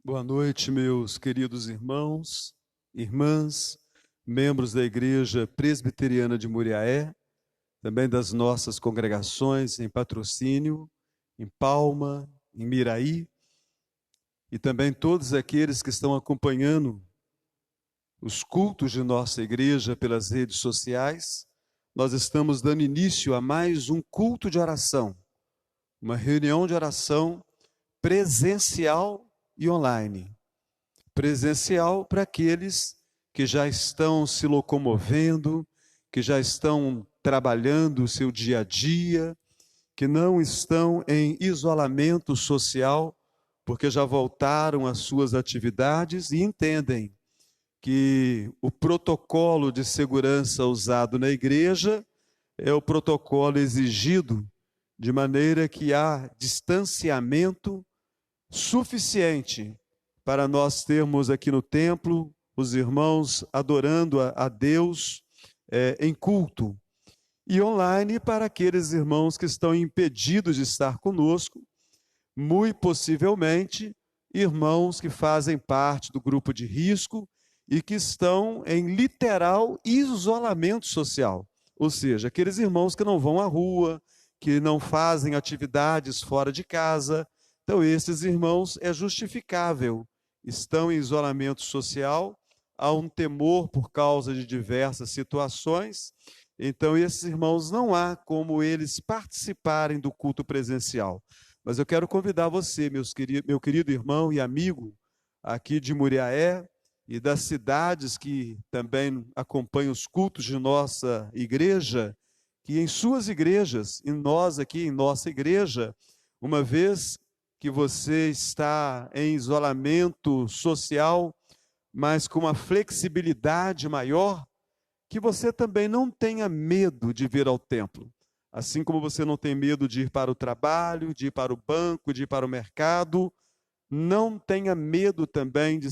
Boa noite, meus queridos irmãos, irmãs, membros da Igreja Presbiteriana de Muriaé, também das nossas congregações em Patrocínio, em Palma, em Miraí, e também todos aqueles que estão acompanhando os cultos de nossa igreja pelas redes sociais. Nós estamos dando início a mais um culto de oração, uma reunião de oração presencial e online. Presencial para aqueles que já estão se locomovendo, que já estão trabalhando o seu dia a dia, que não estão em isolamento social, porque já voltaram às suas atividades e entendem que o protocolo de segurança usado na igreja é o protocolo exigido, de maneira que há distanciamento suficiente para nós termos aqui no templo os irmãos adorando a Deus em culto. E online para aqueles irmãos que estão impedidos de estar conosco, muito possivelmente irmãos que fazem parte do grupo de risco e que estão em literal isolamento social. Ou seja, aqueles irmãos que não vão à rua, que não fazem atividades fora de casa. Então, esses irmãos é justificável, estão em isolamento social, há um temor por causa de diversas situações. Então, esses irmãos não há como eles participarem do culto presencial. Mas eu quero convidar você, meu querido irmão e amigo, aqui de Muriaé e das cidades que também acompanham os cultos de nossa igreja, que em suas igrejas, e nós aqui em nossa igreja, uma vez que você está em isolamento social, mas com uma flexibilidade maior, que você também não tenha medo de vir ao templo. Assim como você não tem medo de ir para o trabalho, de ir para o banco, de ir para o mercado, não tenha medo também de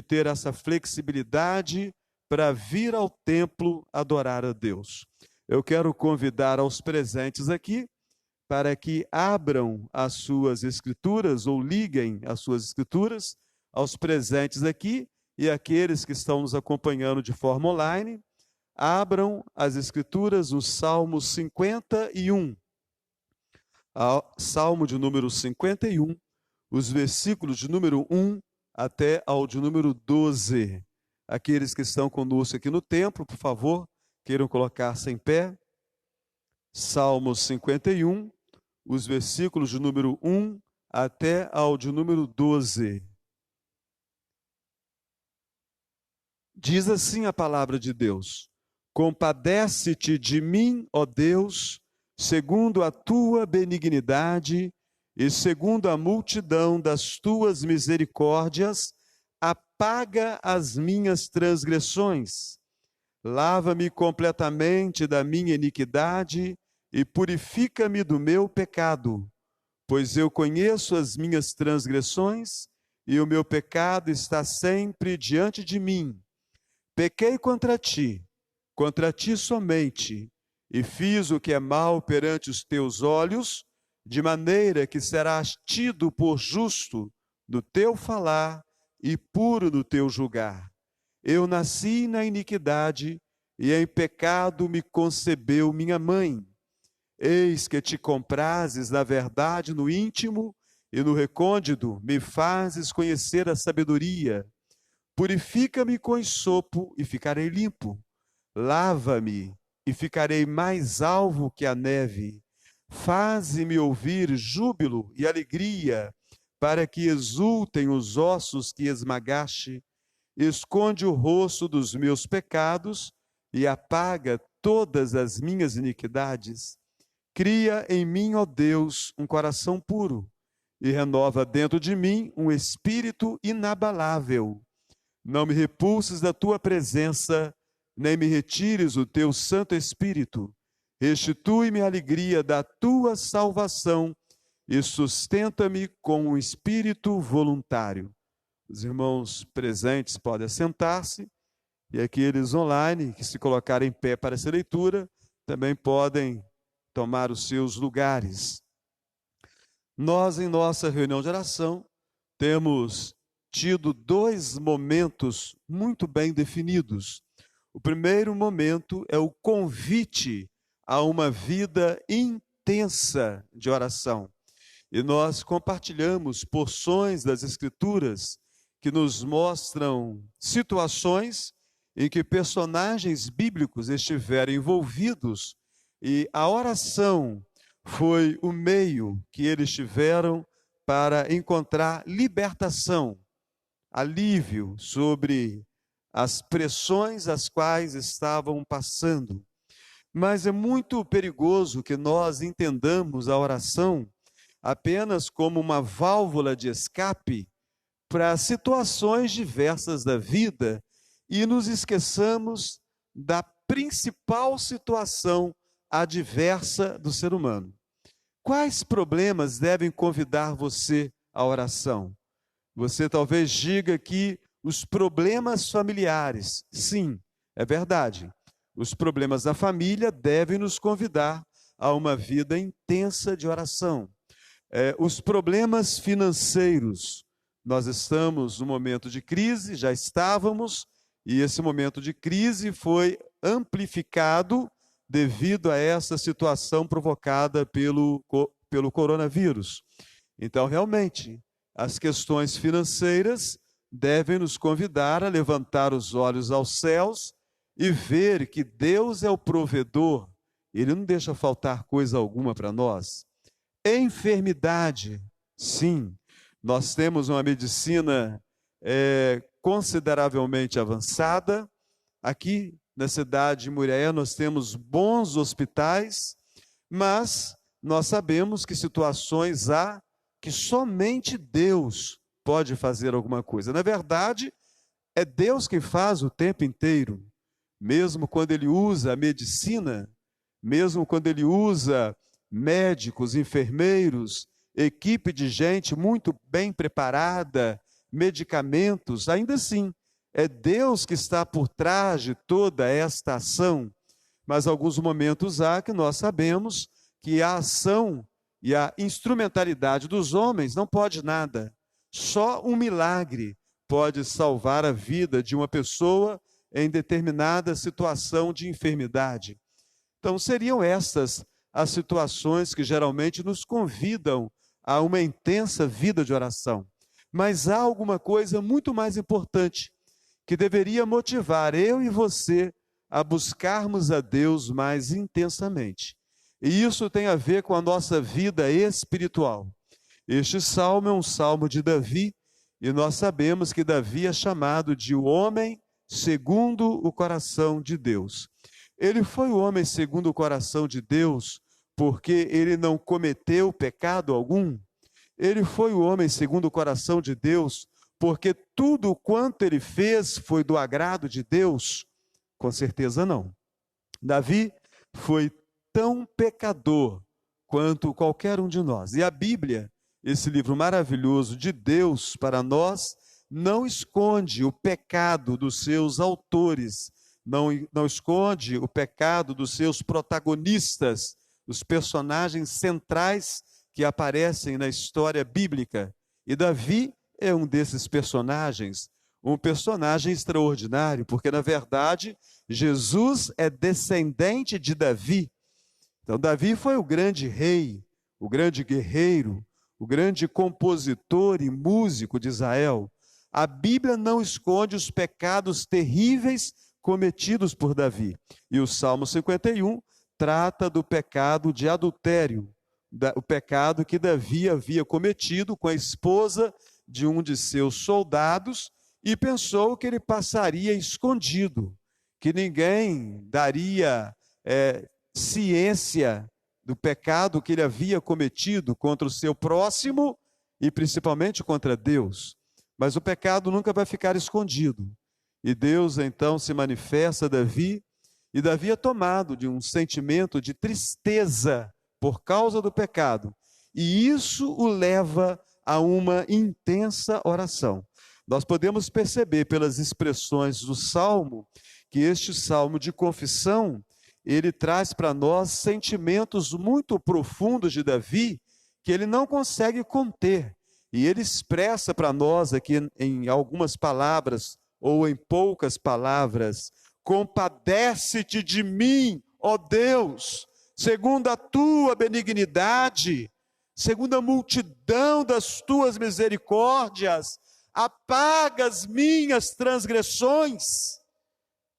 ter essa flexibilidade para vir ao templo adorar a Deus. Eu quero convidar aos presentes aqui para que abram as suas escrituras ou liguem as suas escrituras aos presentes aqui e aqueles que estão nos acompanhando de forma online. Abram as escrituras no Salmo 51. Salmo de número 51, os versículos de número 1 até ao de número 12. Aqueles que estão conosco aqui no templo, por favor, queiram colocar-se em pé. Salmo 51, os versículos de número 1 até ao de número 12. Diz assim a palavra de Deus: compadece-te de mim, ó Deus, segundo a tua benignidade e segundo a multidão das tuas misericórdias, apaga as minhas transgressões. Lava-me completamente da minha iniquidade e purifica-me do meu pecado, pois eu conheço as minhas transgressões e o meu pecado está sempre diante de mim. Pequei contra ti somente, e fiz o que é mal perante os teus olhos, de maneira que serás tido por justo no teu falar e puro no teu julgar. Eu nasci na iniquidade, e em pecado me concebeu minha mãe. Eis que te comprases na verdade no íntimo, e no recôndito me fazes conhecer a sabedoria. Purifica-me com esopo e ficarei limpo. Lava-me e ficarei mais alvo que a neve. Faze-me ouvir júbilo e alegria, para que exultem os ossos que esmagaste. Esconde o rosto dos meus pecados e apaga todas as minhas iniquidades. Cria em mim, ó Deus, um coração puro e renova dentro de mim um espírito inabalável. Não me repulses da tua presença, nem me retires o teu Santo Espírito. Restitui-me a alegria da tua salvação e sustenta-me com um espírito voluntário. Os irmãos presentes podem assentar-se e aqueles online que se colocarem em pé para essa leitura também podem tomar os seus lugares. Nós, em nossa reunião de oração, temos tido dois momentos muito bem definidos. O primeiro momento é o convite a uma vida intensa de oração. E nós compartilhamos porções das Escrituras que nos mostram situações em que personagens bíblicos estiveram envolvidos e a oração foi o meio que eles tiveram para encontrar libertação, alívio sobre as pressões às quais estavam passando. Mas é muito perigoso que nós entendamos a oração apenas como uma válvula de escape para situações diversas da vida e nos esqueçamos da principal situação adversa do ser humano. Quais problemas devem convidar você à oração? Você talvez diga que os problemas familiares, sim, é verdade. Os problemas da família devem nos convidar a uma vida intensa de oração. Os problemas financeiros, nós estamos num momento de crise, já estávamos, e esse momento de crise foi amplificado devido a essa situação provocada pelo coronavírus. Então, realmente, as questões financeiras devem nos convidar a levantar os olhos aos céus e ver que Deus é o provedor, Ele não deixa faltar coisa alguma para nós. Enfermidade, sim, nós temos uma medicina consideravelmente avançada. Aqui na cidade de Muriaé nós temos bons hospitais, mas nós sabemos que situações há que somente Deus pode fazer alguma coisa. Na verdade, é Deus quem faz o tempo inteiro, mesmo quando Ele usa a medicina, mesmo quando Ele usa médicos, enfermeiros, equipe de gente muito bem preparada, medicamentos, ainda assim, é Deus que está por trás de toda esta ação. Mas alguns momentos há que nós sabemos que a ação e a instrumentalidade dos homens não pode nada. Só um milagre pode salvar a vida de uma pessoa em determinada situação de enfermidade. Então, seriam estas as situações que geralmente nos convidam a uma intensa vida de oração. Mas há alguma coisa muito mais importante que deveria motivar eu e você a buscarmos a Deus mais intensamente. E isso tem a ver com a nossa vida espiritual. Este salmo é um salmo de Davi, e nós sabemos que Davi é chamado de o homem segundo o coração de Deus. Ele foi o homem segundo o coração de Deus porque ele não cometeu pecado algum. Ele foi o homem segundo o coração de Deus porque tudo quanto ele fez foi do agrado de Deus. Com certeza não. Davi foi tão pecador quanto qualquer um de nós. E a Bíblia, esse livro maravilhoso de Deus para nós, não esconde o pecado dos seus autores, não esconde o pecado dos seus protagonistas, os personagens centrais que aparecem na história bíblica. E Davi é um desses personagens, um personagem extraordinário, porque, na verdade, Jesus é descendente de Davi. Então, Davi foi o grande rei, o grande guerreiro, o grande compositor e músico de Israel. A Bíblia não esconde os pecados terríveis cometidos por Davi. E o Salmo 51 trata do pecado de adultério, o pecado que Davi havia cometido com a esposa de um de seus soldados e pensou que ele passaria escondido, que ninguém daria ciência do pecado que ele havia cometido contra o seu próximo e principalmente contra Deus. Mas o pecado nunca vai ficar escondido. E Deus então se manifesta a Davi, e Davi é tomado de um sentimento de tristeza por causa do pecado. E isso o leva a uma intensa oração. Nós podemos perceber pelas expressões do Salmo, que este Salmo de confissão, ele traz para nós sentimentos muito profundos de Davi, que ele não consegue conter. E ele expressa para nós aqui em algumas palavras, ou em poucas palavras: compadece-te de mim, ó Deus, segundo a tua benignidade, segundo a multidão das tuas misericórdias, apaga as minhas transgressões.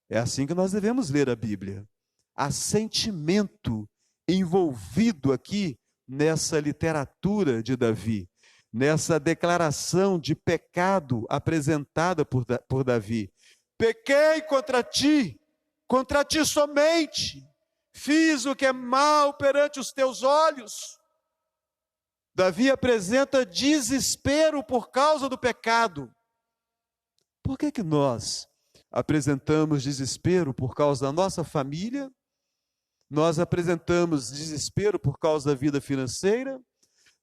É assim que nós devemos ler a Bíblia. Há sentimento envolvido aqui nessa literatura de Davi, nessa declaração de pecado apresentada por Davi. Pequei contra ti somente, fiz o que é mal perante os teus olhos. Davi apresenta desespero por causa do pecado. Por que nós apresentamos desespero por causa da nossa família? Nós apresentamos desespero por causa da vida financeira?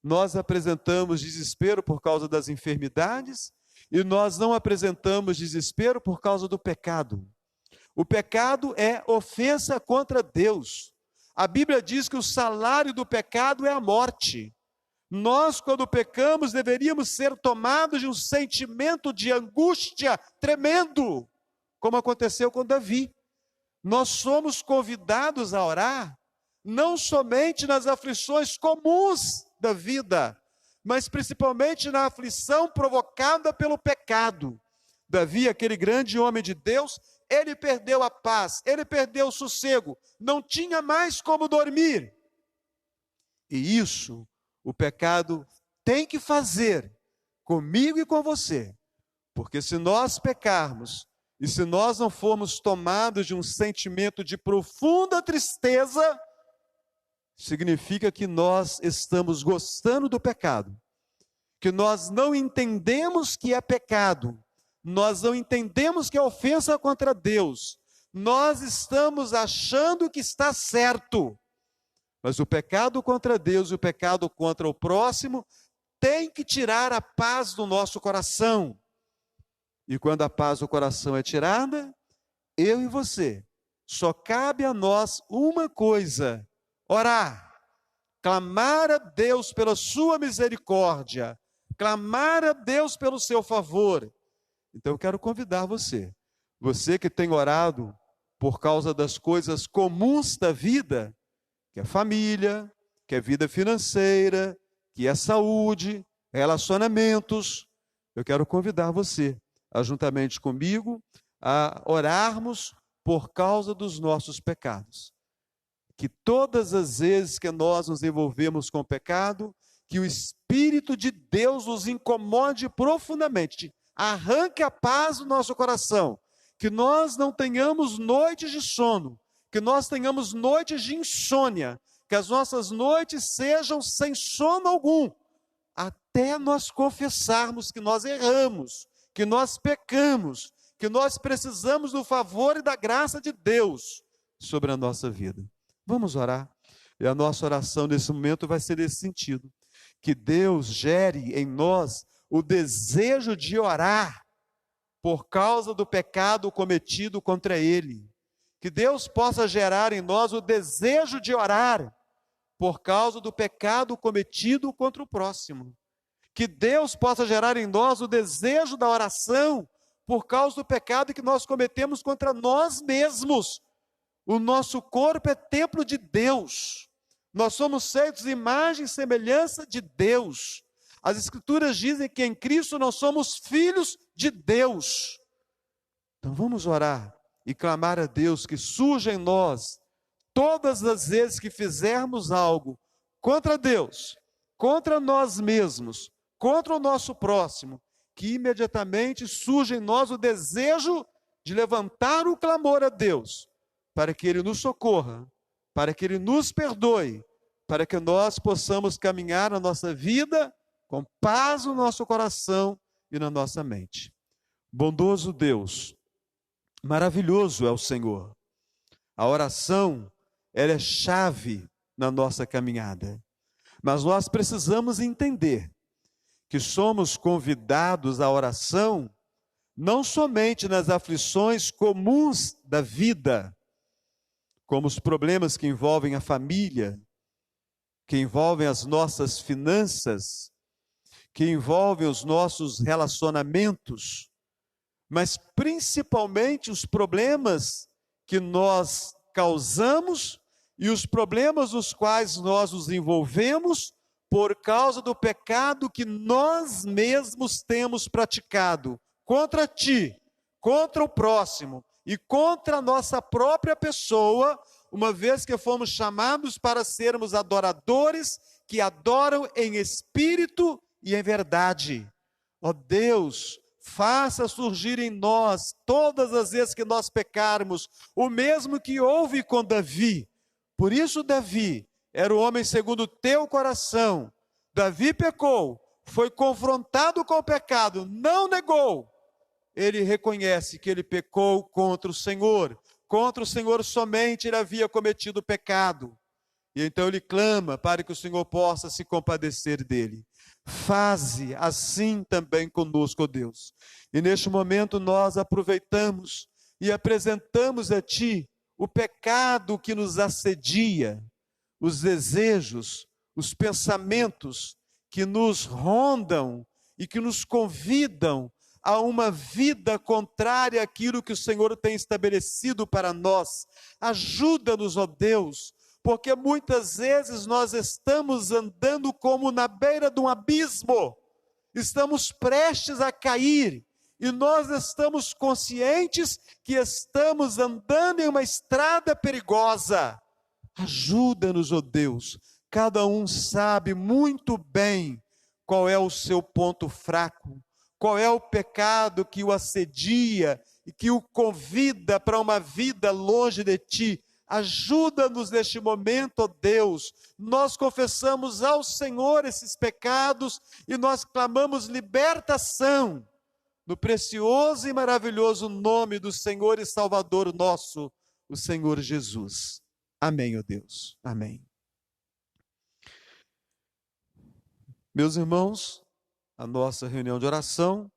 Nós apresentamos desespero por causa das enfermidades? E nós não apresentamos desespero por causa do pecado. O pecado é ofensa contra Deus. A Bíblia diz que o salário do pecado é a morte. Nós, quando pecamos, deveríamos ser tomados de um sentimento de angústia tremendo, como aconteceu com Davi. Nós somos convidados a orar, não somente nas aflições comuns da vida, mas principalmente na aflição provocada pelo pecado. Davi, aquele grande homem de Deus, ele perdeu a paz, ele perdeu o sossego, não tinha mais como dormir. E isso o pecado tem que fazer comigo e com você, porque se nós pecarmos e se nós não formos tomados de um sentimento de profunda tristeza, significa que nós estamos gostando do pecado, que nós não entendemos que é pecado, nós não entendemos que é ofensa contra Deus, nós estamos achando que está certo. Mas o pecado contra Deus e o pecado contra o próximo tem que tirar a paz do nosso coração. E quando a paz do coração é tirada, eu e você, só cabe a nós uma coisa: orar, clamar a Deus pela sua misericórdia, clamar a Deus pelo seu favor. Então eu quero convidar você que tem orado por causa das coisas comuns da vida, que é família, que é vida financeira, que é saúde, relacionamentos, eu quero convidar você, juntamente comigo, a orarmos por causa dos nossos pecados. Que todas as vezes que nós nos envolvemos com o pecado, que o Espírito de Deus nos incomode profundamente, arranque a paz do nosso coração, que nós não tenhamos noites de sono, que nós tenhamos noites de insônia, que as nossas noites sejam sem sono algum, até nós confessarmos que nós erramos, que nós pecamos, que nós precisamos do favor e da graça de Deus sobre a nossa vida. Vamos orar. E a nossa oração nesse momento vai ser nesse sentido, que Deus gere em nós o desejo de orar por causa do pecado cometido contra Ele. Que Deus possa gerar em nós o desejo de orar por causa do pecado cometido contra o próximo. Que Deus possa gerar em nós o desejo da oração por causa do pecado que nós cometemos contra nós mesmos. O nosso corpo é templo de Deus. Nós somos feitos imagem e semelhança de Deus. As Escrituras dizem que em Cristo nós somos filhos de Deus. Então vamos orar e clamar a Deus que surja em nós, todas as vezes que fizermos algo contra Deus, contra nós mesmos, contra o nosso próximo, que imediatamente surja em nós o desejo de levantar o clamor a Deus, para que Ele nos socorra, para que Ele nos perdoe, para que nós possamos caminhar na nossa vida com paz no nosso coração e na nossa mente. Bondoso Deus, maravilhoso é o Senhor. A oração, ela é chave na nossa caminhada. Mas nós precisamos entender que somos convidados à oração não somente nas aflições comuns da vida, como os problemas que envolvem a família, que envolvem as nossas finanças, que envolvem os nossos relacionamentos, mas principalmente os problemas que nós causamos e os problemas nos quais nós nos envolvemos por causa do pecado que nós mesmos temos praticado contra ti, contra o próximo e contra a nossa própria pessoa, uma vez que fomos chamados para sermos adoradores que adoram em espírito e em verdade. Ó Deus, faça surgir em nós, todas as vezes que nós pecarmos, o mesmo que houve com Davi. Por isso Davi era o homem segundo o teu coração. Davi pecou, foi confrontado com o pecado, não negou. Ele reconhece que ele pecou contra o Senhor somente ele havia cometido pecado. E então ele clama para que o Senhor possa se compadecer dele. Faze assim também conosco, ó Deus. E neste momento nós aproveitamos e apresentamos a Ti o pecado que nos assedia, os desejos, os pensamentos que nos rondam e que nos convidam a uma vida contrária àquilo que o Senhor tem estabelecido para nós. Ajuda-nos, ó Deus, porque muitas vezes nós estamos andando como na beira de um abismo, estamos prestes a cair, e nós estamos conscientes que estamos andando em uma estrada perigosa. Ajuda-nos, ó Deus, cada um sabe muito bem qual é o seu ponto fraco, qual é o pecado que o assedia e que o convida para uma vida longe de Ti. Ajuda-nos neste momento, ó Deus. Nós confessamos ao Senhor esses pecados e nós clamamos libertação no precioso e maravilhoso nome do Senhor e Salvador nosso, o Senhor Jesus. Amém, ó Deus. Amém. Meus irmãos, a nossa reunião de oração,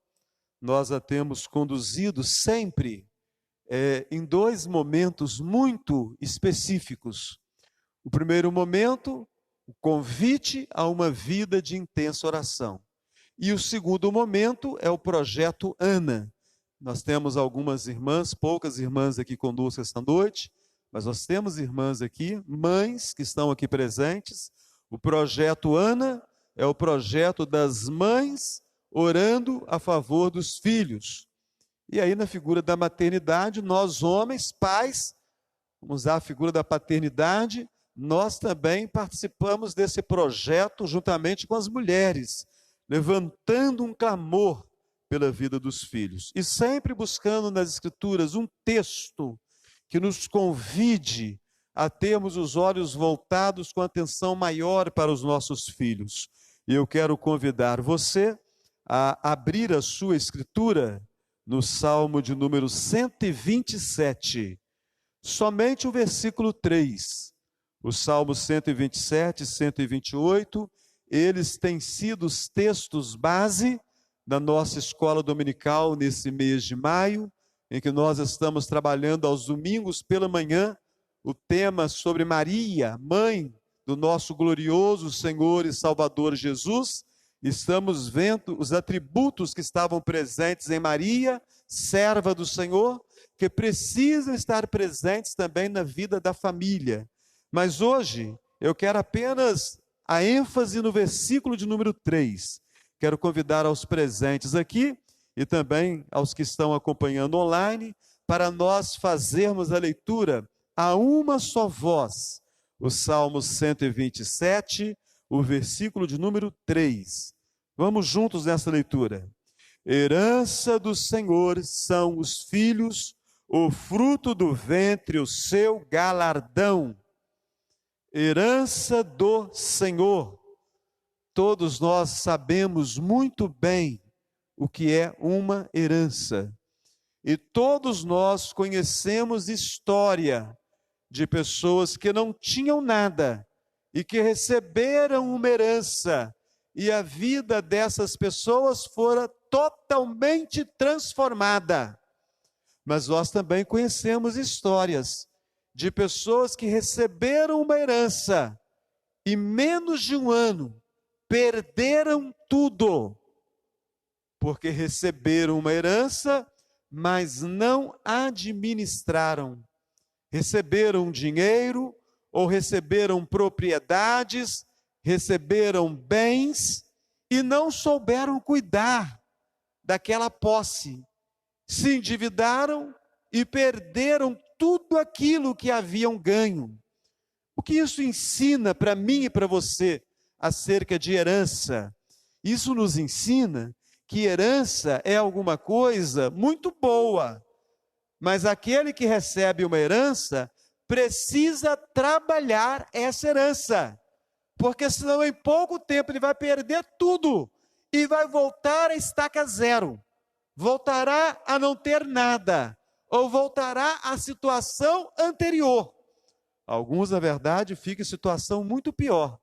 nós a temos conduzido sempre em dois momentos muito específicos. O primeiro momento, o convite a uma vida de intensa oração. E o segundo momento é o projeto Ana. Nós temos algumas irmãs, poucas irmãs aqui conosco esta noite, mas nós temos irmãs aqui, mães que estão aqui presentes. O projeto Ana é o projeto das mães orando a favor dos filhos. E aí, na figura da maternidade, nós homens, pais, vamos usar a figura da paternidade, nós também participamos desse projeto juntamente com as mulheres, levantando um clamor pela vida dos filhos. E sempre buscando nas Escrituras um texto que nos convide a termos os olhos voltados com atenção maior para os nossos filhos. E eu quero convidar você a abrir a sua Escritura no Salmo de número 127, somente o versículo 3. O Salmo 127 e 128, eles têm sido os textos base da nossa escola dominical nesse mês de maio, em que nós estamos trabalhando aos domingos pela manhã o tema sobre Maria, mãe do nosso glorioso Senhor e Salvador Jesus. Estamos vendo os atributos que estavam presentes em Maria, serva do Senhor, que precisam estar presentes também na vida da família. Mas hoje eu quero apenas a ênfase no versículo de número 3. Quero convidar aos presentes aqui e também aos que estão acompanhando online para nós fazermos a leitura a uma só voz. O Salmo 127, o versículo de número 3. Vamos juntos nessa leitura. Herança do Senhor são os filhos, o fruto do ventre, o seu galardão. Herança do Senhor. Todos nós sabemos muito bem o que é uma herança. E todos nós conhecemos história de pessoas que não tinham nada e que receberam uma herança, e a vida dessas pessoas fora totalmente transformada. Mas nós também conhecemos histórias de pessoas que receberam uma herança e menos de um ano perderam tudo, porque receberam uma herança, mas não administraram. Receberam dinheiro, ou receberam propriedades, receberam bens, e não souberam cuidar daquela posse. Se endividaram e perderam tudo aquilo que haviam ganho. O que isso ensina para mim e para você acerca de herança? Isso nos ensina que herança é alguma coisa muito boa, mas aquele que recebe uma herança precisa trabalhar essa herança, porque senão em pouco tempo ele vai perder tudo e vai voltar a estaca zero, voltará a não ter nada, ou voltará à situação anterior. Alguns, na verdade, ficam em situação muito pior,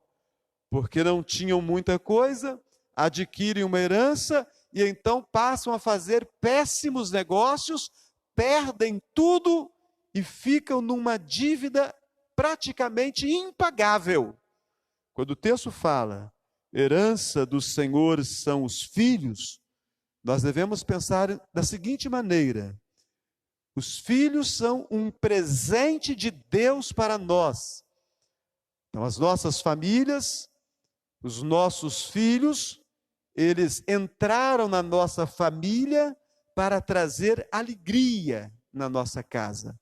porque não tinham muita coisa, adquirem uma herança e então passam a fazer péssimos negócios, perdem tudo e ficam numa dívida praticamente impagável. Quando o texto fala, herança dos senhores são os filhos, nós devemos pensar da seguinte maneira: os filhos são um presente de Deus para nós. Então, as nossas famílias, os nossos filhos, eles entraram na nossa família para trazer alegria na nossa casa.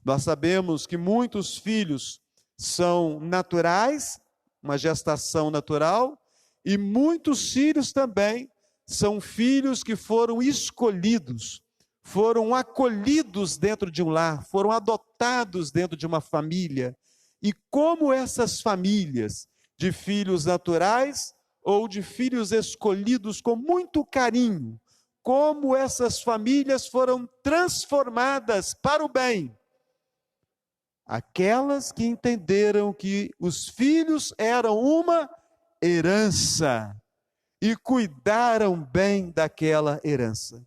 Nós sabemos que muitos filhos são naturais, uma gestação natural, e muitos filhos também são filhos que foram escolhidos, foram acolhidos dentro de um lar, foram adotados dentro de uma família. E como essas famílias de filhos naturais ou de filhos escolhidos com muito carinho, como essas famílias foram transformadas para o bem. Aquelas que entenderam que os filhos eram uma herança e cuidaram bem daquela herança.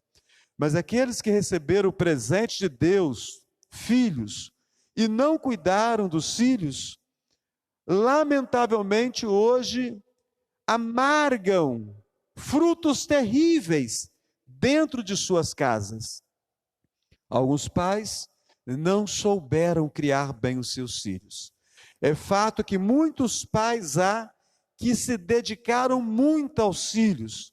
Mas aqueles que receberam o presente de Deus, filhos, e não cuidaram dos filhos, lamentavelmente hoje amargam frutos terríveis dentro de suas casas. Alguns pais não souberam criar bem os seus filhos. É fato que muitos pais há que se dedicaram muito aos filhos,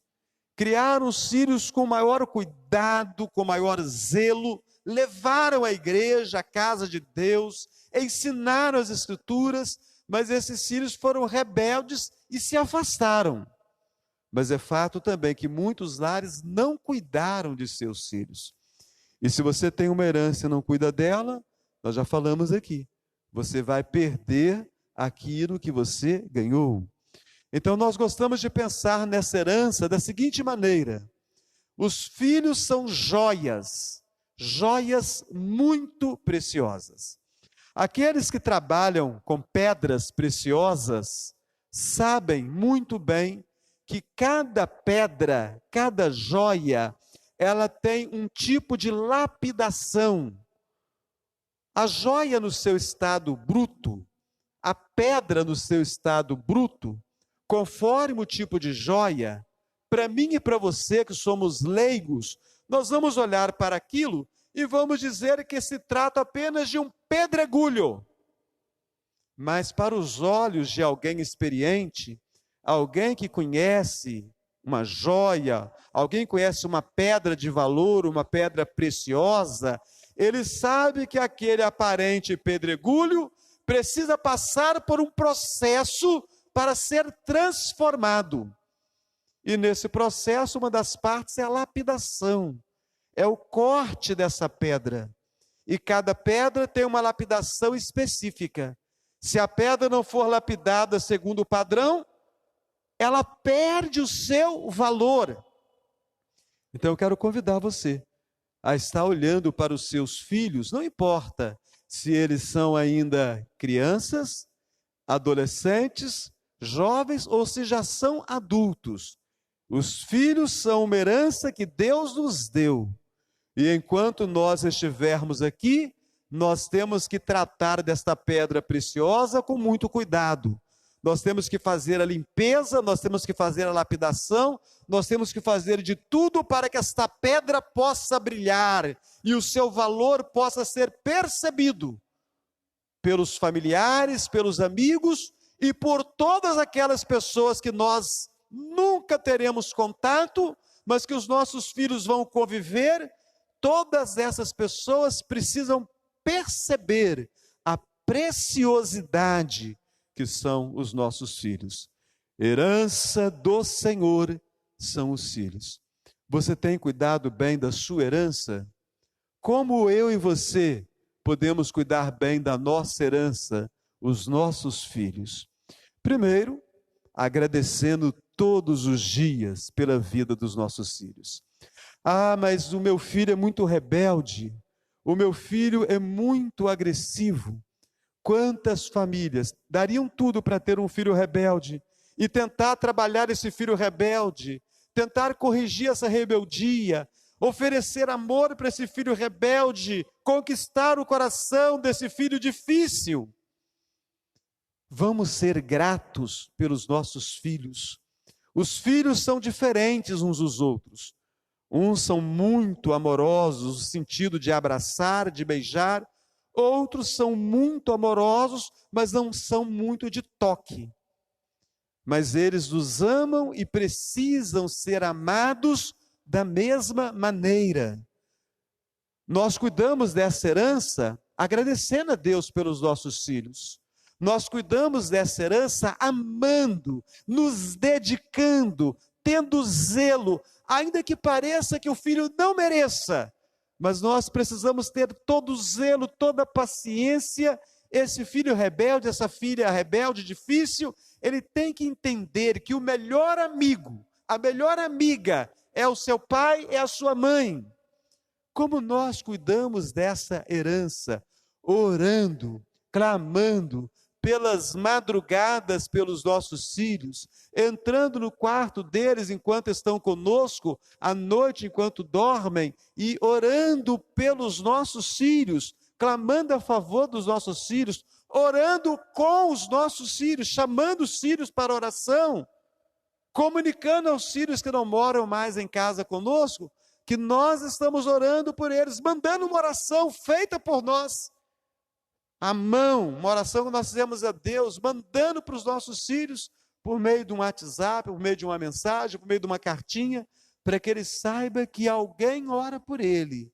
criaram os filhos com maior cuidado, com maior zelo, levaram a igreja, a casa de Deus, ensinaram as escrituras, mas esses filhos foram rebeldes e se afastaram. Mas é fato também que muitos lares não cuidaram de seus filhos. E se você tem uma herança e não cuida dela, nós já falamos aqui, você vai perder aquilo que você ganhou. Então nós gostamos de pensar nessa herança da seguinte maneira: os filhos são joias, joias muito preciosas. Aqueles que trabalham com pedras preciosas sabem muito bem que cada pedra, cada joia, ela tem um tipo de lapidação. A joia no seu estado bruto, a pedra no seu estado bruto, conforme o tipo de joia, para mim e para você que somos leigos, nós vamos olhar para aquilo e vamos dizer que se trata apenas de um pedregulho. Mas para os olhos de alguém experiente, alguém que conhece uma joia, alguém que conhece uma pedra de valor, uma pedra preciosa, ele sabe que aquele aparente pedregulho precisa passar por um processo para ser transformado. E nesse processo, uma das partes é a lapidação, é o corte dessa pedra. E cada pedra tem uma lapidação específica. Se a pedra não for lapidada segundo o padrão, ela perde o seu valor. Então eu quero convidar você a estar olhando para os seus filhos, não importa se eles são ainda crianças, adolescentes, jovens ou se já são adultos. Os filhos são uma herança que Deus nos deu. E enquanto nós estivermos aqui, nós temos que tratar desta pedra preciosa com muito cuidado, nós temos que fazer a limpeza, nós temos que fazer a lapidação, nós temos que fazer de tudo para que esta pedra possa brilhar e o seu valor possa ser percebido pelos familiares, pelos amigos e por todas aquelas pessoas que nós nunca teremos contato, mas que os nossos filhos vão conviver. Todas essas pessoas precisam perceber a preciosidade que são os nossos filhos. Herança do Senhor são os filhos. Você tem cuidado bem da sua herança? Como eu e você podemos cuidar bem da nossa herança, os nossos filhos? Primeiro, agradecendo todos os dias pela vida dos nossos filhos. Ah, mas o meu filho é muito rebelde, o meu filho é muito agressivo. Quantas famílias dariam tudo para ter um filho rebelde e tentar trabalhar esse filho rebelde, tentar corrigir essa rebeldia, oferecer amor para esse filho rebelde, conquistar o coração desse filho difícil. Vamos ser gratos pelos nossos filhos. Os filhos são diferentes uns dos outros. Uns são muito amorosos, no sentido de abraçar, de beijar. Outros são muito amorosos, mas não são muito de toque. Mas eles nos amam e precisam ser amados da mesma maneira. Nós cuidamos dessa herança agradecendo a Deus pelos nossos filhos. Nós cuidamos dessa herança amando, nos dedicando, tendo zelo, ainda que pareça que o filho não mereça. Mas nós precisamos ter todo o zelo, toda a paciência. Esse filho rebelde, essa filha rebelde, difícil, ele tem que entender que o melhor amigo, a melhor amiga é o seu pai, é a sua mãe. Como nós cuidamos dessa herança? Orando, clamando, pelas madrugadas pelos nossos filhos, entrando no quarto deles enquanto estão conosco, à noite enquanto dormem, e orando pelos nossos filhos, clamando a favor dos nossos filhos, orando com os nossos filhos, chamando os filhos para oração, comunicando aos filhos que não moram mais em casa conosco, que nós estamos orando por eles, mandando uma oração feita por nós, a mão, uma oração que nós fizemos a Deus, mandando para os nossos filhos, por meio de um WhatsApp, por meio de uma mensagem, por meio de uma cartinha, para que ele saiba que alguém ora por ele.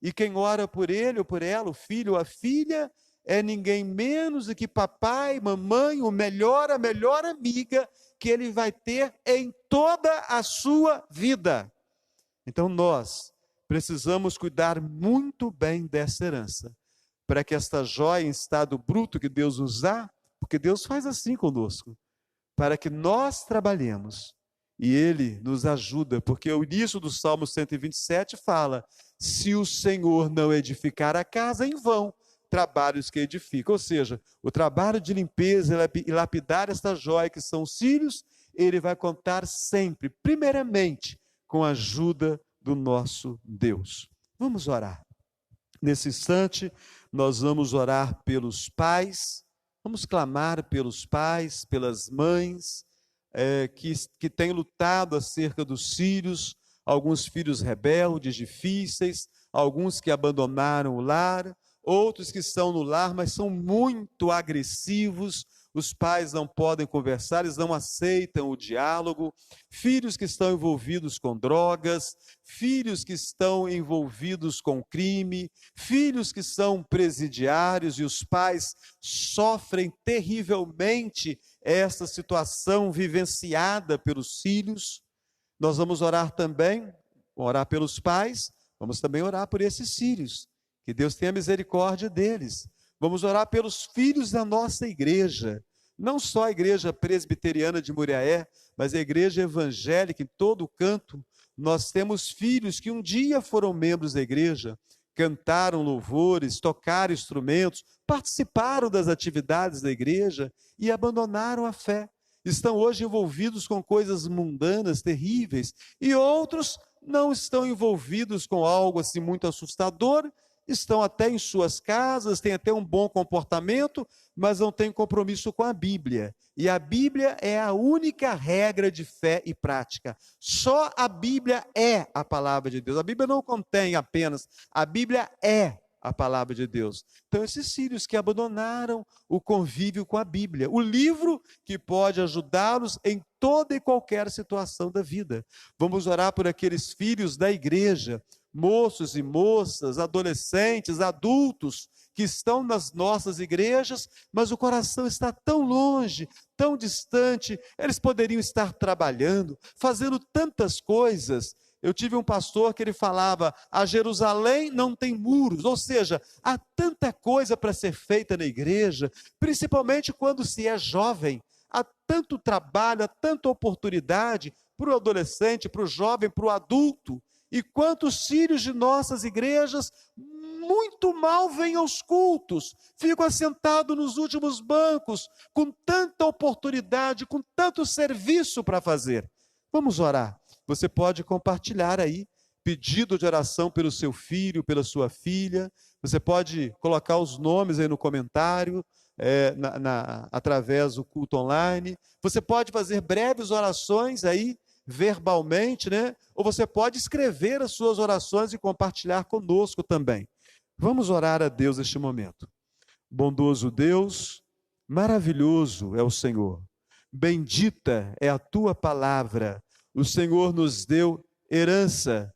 E quem ora por ele ou por ela, o filho ou a filha, é ninguém menos do que papai, mamãe, a melhor amiga que ele vai ter em toda a sua vida. Então nós precisamos cuidar muito bem dessa herança, para que esta joia em estado bruto que Deus nos dá, porque Deus faz assim conosco, para que nós trabalhemos, e Ele nos ajuda, porque o início do Salmo 127 fala, se o Senhor não edificar a casa, em vão trabalhos que edificam, ou seja, o trabalho de limpeza e lapidar esta joia que são os filhos, Ele vai contar sempre, primeiramente, com a ajuda do nosso Deus. Vamos orar. Nesse instante, nós vamos orar pelos pais, vamos clamar pelos pais, pelas mães, que têm lutado acerca dos filhos, alguns filhos rebeldes, difíceis, alguns que abandonaram o lar, outros que estão no lar, mas são muito agressivos, os pais não podem conversar, eles não aceitam o diálogo, filhos que estão envolvidos com drogas, filhos que estão envolvidos com crime, filhos que são presidiários e os pais sofrem terrivelmente essa situação vivenciada pelos filhos. Nós vamos orar também, orar pelos pais, vamos também orar por esses filhos, que Deus tenha misericórdia deles. Vamos orar pelos filhos da nossa igreja, não só a igreja presbiteriana de Muriaé, mas a igreja evangélica em todo canto. Nós temos filhos que um dia foram membros da igreja, cantaram louvores, tocaram instrumentos, participaram das atividades da igreja e abandonaram a fé. Estão hoje envolvidos com coisas mundanas, terríveis, e outros não estão envolvidos com algo assim muito assustador, estão até em suas casas, têm até um bom comportamento, mas não têm compromisso com a Bíblia. E a Bíblia é a única regra de fé e prática. Só a Bíblia é a palavra de Deus. A Bíblia não contém apenas, a Bíblia é a palavra de Deus. Então, esses filhos que abandonaram o convívio com a Bíblia, o livro que pode ajudá-los em toda e qualquer situação da vida. Vamos orar por aqueles filhos da igreja, moços e moças, adolescentes, adultos, que estão nas nossas igrejas, mas o coração está tão longe, tão distante, eles poderiam estar trabalhando, fazendo tantas coisas. Eu tive um pastor que ele falava, a Jerusalém não tem muros, ou seja, há tanta coisa para ser feita na igreja, principalmente quando se é jovem, há tanto trabalho, há tanta oportunidade para o adolescente, para o jovem, para o adulto, e quantos filhos de nossas igrejas muito mal vêm aos cultos, ficam assentados nos últimos bancos, com tanta oportunidade, com tanto serviço para fazer. Vamos orar. Você pode compartilhar aí, pedido de oração pelo seu filho, pela sua filha. Você pode colocar os nomes aí no comentário, através do culto online. Você pode fazer breves orações aí, verbalmente, né? Ou você pode escrever as suas orações e compartilhar conosco também. Vamos orar a Deus neste momento. Bondoso Deus, maravilhoso é o Senhor. Bendita é a tua palavra. O Senhor nos deu herança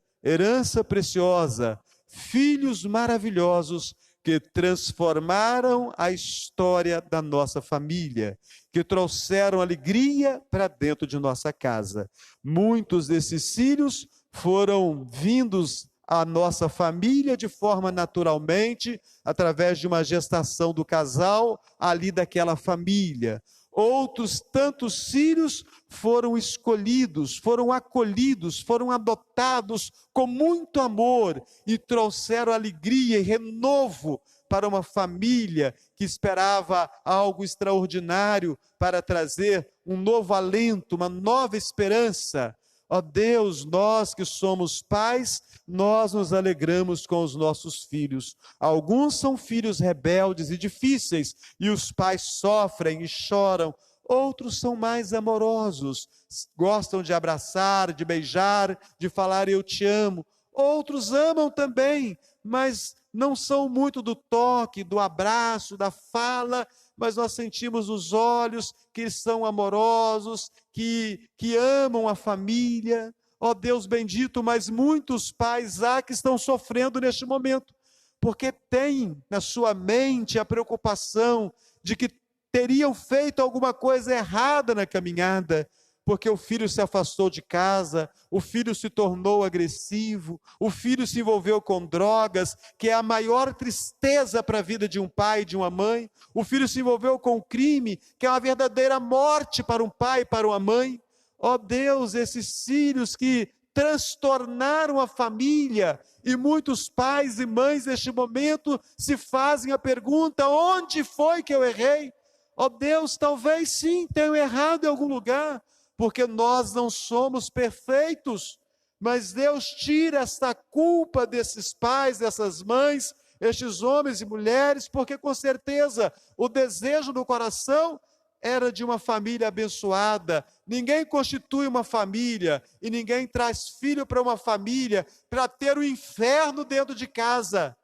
preciosa, filhos maravilhosos que transformaram a história da nossa família, que trouxeram alegria para dentro de nossa casa. Muitos desses filhos foram vindos à nossa família de forma naturalmente, através de uma gestação do casal ali daquela família. Outros tantos filhos foram escolhidos, foram acolhidos, foram adotados com muito amor e trouxeram alegria e renovo para uma família que esperava algo extraordinário para trazer um novo alento, uma nova esperança. Ó Deus, nós que somos pais, nós nos alegramos com os nossos filhos. Alguns são filhos rebeldes e difíceis, e os pais sofrem e choram. Outros são mais amorosos, gostam de abraçar, de beijar, de falar eu te amo. Outros amam também, mas não são muito do toque, do abraço, da fala, mas nós sentimos nos olhos que são amorosos, que amam a família. Ó Deus bendito, mas muitos pais há que estão sofrendo neste momento, porque têm na sua mente a preocupação de que teriam feito alguma coisa errada na caminhada, porque o filho se afastou de casa, o filho se tornou agressivo, o filho se envolveu com drogas, que é a maior tristeza para a vida de um pai e de uma mãe, o filho se envolveu com o crime, que é uma verdadeira morte para um pai e para uma mãe. Ó Deus, esses filhos que transtornaram a família, e muitos pais e mães neste momento se fazem a pergunta, onde foi que eu errei? Ó Deus, talvez sim tenham errado em algum lugar, porque nós não somos perfeitos, mas Deus tira esta culpa desses pais, dessas mães, estes homens e mulheres, porque com certeza o desejo do coração era de uma família abençoada. Ninguém constitui uma família e ninguém traz filho para uma família para ter o inferno dentro de casa,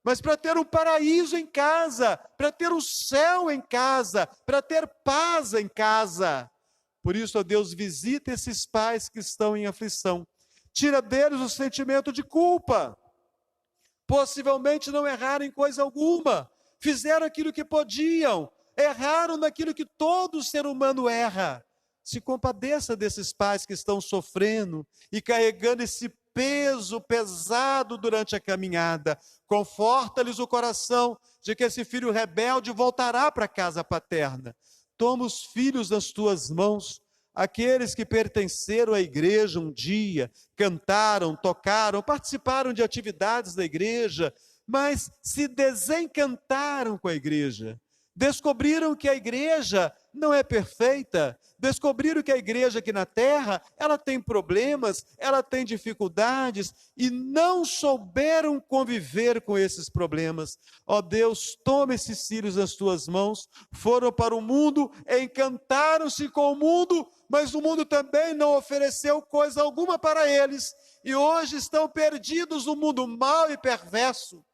mas para ter um paraíso em casa, para ter o céu em casa, para ter paz em casa. Por isso, ó Deus, visita esses pais que estão em aflição. Tira deles o sentimento de culpa. Possivelmente não erraram em coisa alguma. Fizeram aquilo que podiam. Erraram naquilo que todo ser humano erra. Se compadeça desses pais que estão sofrendo e carregando esse peso pesado durante a caminhada. Conforta-lhes o coração de que esse filho rebelde voltará para a casa paterna. Toma os filhos nas tuas mãos, aqueles que pertenceram à igreja um dia, cantaram, tocaram, participaram de atividades da igreja, mas se desencantaram com a igreja, descobriram que a igreja não é perfeita, descobriram que a igreja aqui na terra, ela tem problemas, ela tem dificuldades, e não souberam conviver com esses problemas. Ó Deus, toma esses filhos nas tuas mãos, foram para o mundo, encantaram-se com o mundo, mas o mundo também não ofereceu coisa alguma para eles, e hoje estão perdidos no mundo mau e perverso.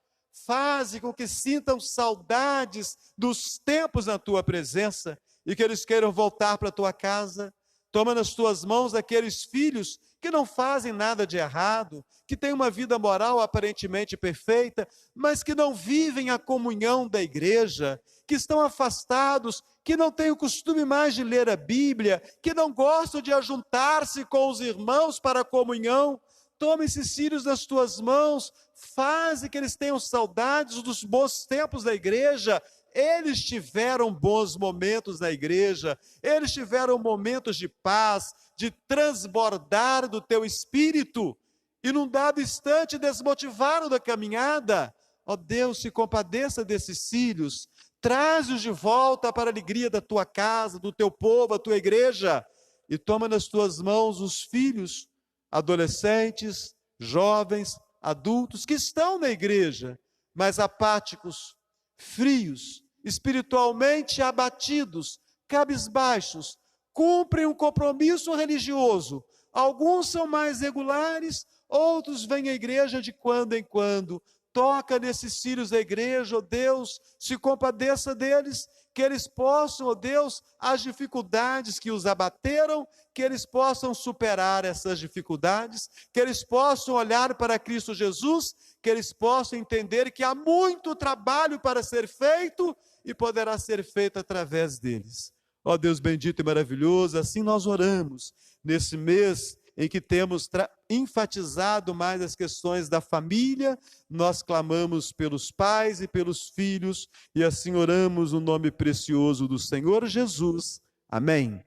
Faze com que sintam saudades dos tempos na tua presença e que eles queiram voltar para a tua casa. Toma nas tuas mãos aqueles filhos que não fazem nada de errado, que têm uma vida moral aparentemente perfeita, mas que não vivem a comunhão da igreja, que estão afastados, que não têm o costume mais de ler a Bíblia, que não gostam de ajuntar-se com os irmãos para a comunhão. Toma esses filhos nas tuas mãos, faze que eles tenham saudades dos bons tempos da igreja. Eles tiveram bons momentos na igreja, eles tiveram momentos de paz, de transbordar do teu espírito, e num dado instante desmotivaram da caminhada. Ó Deus, se compadeça desses filhos, traz-os de volta para a alegria da tua casa, do teu povo, a tua igreja, e toma nas tuas mãos os filhos, adolescentes, jovens, adultos que estão na igreja, mas apáticos, frios, espiritualmente abatidos, cabisbaixos, cumprem um compromisso religioso. Alguns são mais regulares, outros vêm à igreja de quando em quando. Toca nesses filhos da igreja, ó Deus, se compadeça deles, que eles possam, ó Deus, as dificuldades que os abateram, que eles possam superar essas dificuldades, que eles possam olhar para Cristo Jesus, que eles possam entender que há muito trabalho para ser feito e poderá ser feito através deles. Ó Deus bendito e maravilhoso, assim nós oramos nesse mês em que temos enfatizado mais as questões da família, nós clamamos pelos pais e pelos filhos, e assim oramos no nome precioso do Senhor Jesus. Amém.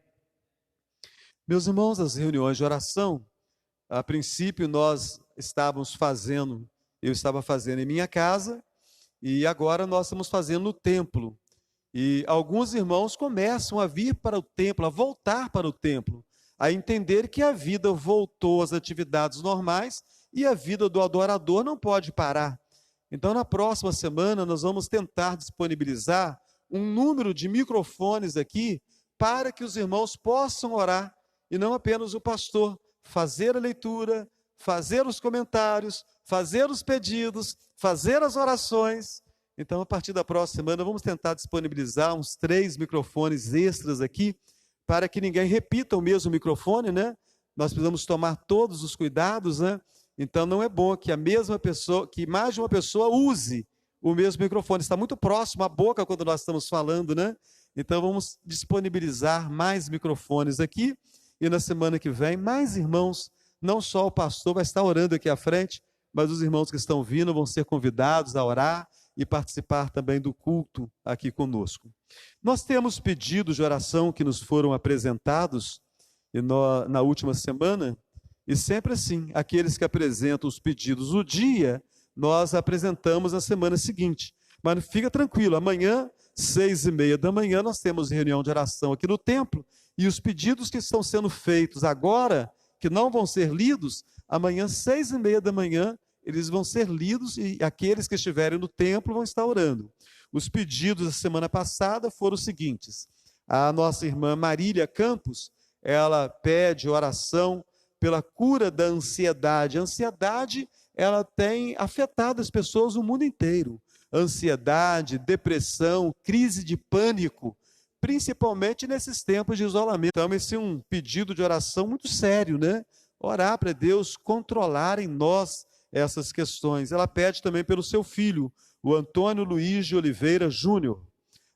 Meus irmãos, as reuniões de oração, a princípio nós estávamos fazendo, eu estava fazendo em minha casa, e agora nós estamos fazendo no templo. E alguns irmãos começam a vir para o templo, a voltar para o templo, a entender que a vida voltou às atividades normais e a vida do adorador não pode parar. Então, na próxima semana, nós vamos tentar disponibilizar um número de microfones aqui para que os irmãos possam orar, e não apenas o pastor, fazer a leitura, fazer os comentários, fazer os pedidos, fazer as orações. Então, a partir da próxima semana, vamos tentar disponibilizar uns 3 microfones extras aqui, para que ninguém repita o mesmo microfone, né? Nós precisamos tomar todos os cuidados, né? Então não é bom que a mesma pessoa, que mais de uma pessoa use o mesmo microfone. Está muito próximo à boca quando nós estamos falando, né? Então vamos disponibilizar mais microfones aqui, e na semana que vem, mais irmãos, não só o pastor vai estar orando aqui à frente, mas os irmãos que estão vindo vão ser convidados a orar e participar também do culto aqui conosco. Nós temos pedidos de oração que nos foram apresentados na última semana, e sempre assim, aqueles que apresentam os pedidos no dia, nós apresentamos na semana seguinte. Mas fica tranquilo, amanhã, 6h30 da manhã, nós temos reunião de oração aqui no templo, e os pedidos que estão sendo feitos agora, que não vão ser lidos, amanhã, 6h30 da manhã, eles vão ser lidos, e aqueles que estiverem no templo vão estar orando. Os pedidos da semana passada foram os seguintes: a nossa irmã Marília Campos, ela pede oração pela cura da ansiedade. A ansiedade, ela tem afetado as pessoas no mundo inteiro. Ansiedade, depressão, crise de pânico, principalmente nesses tempos de isolamento. Então, esse é um pedido de oração muito sério, né? Orar para Deus controlar em nós essas questões. Ela pede também pelo seu filho, o Antônio Luiz de Oliveira Júnior.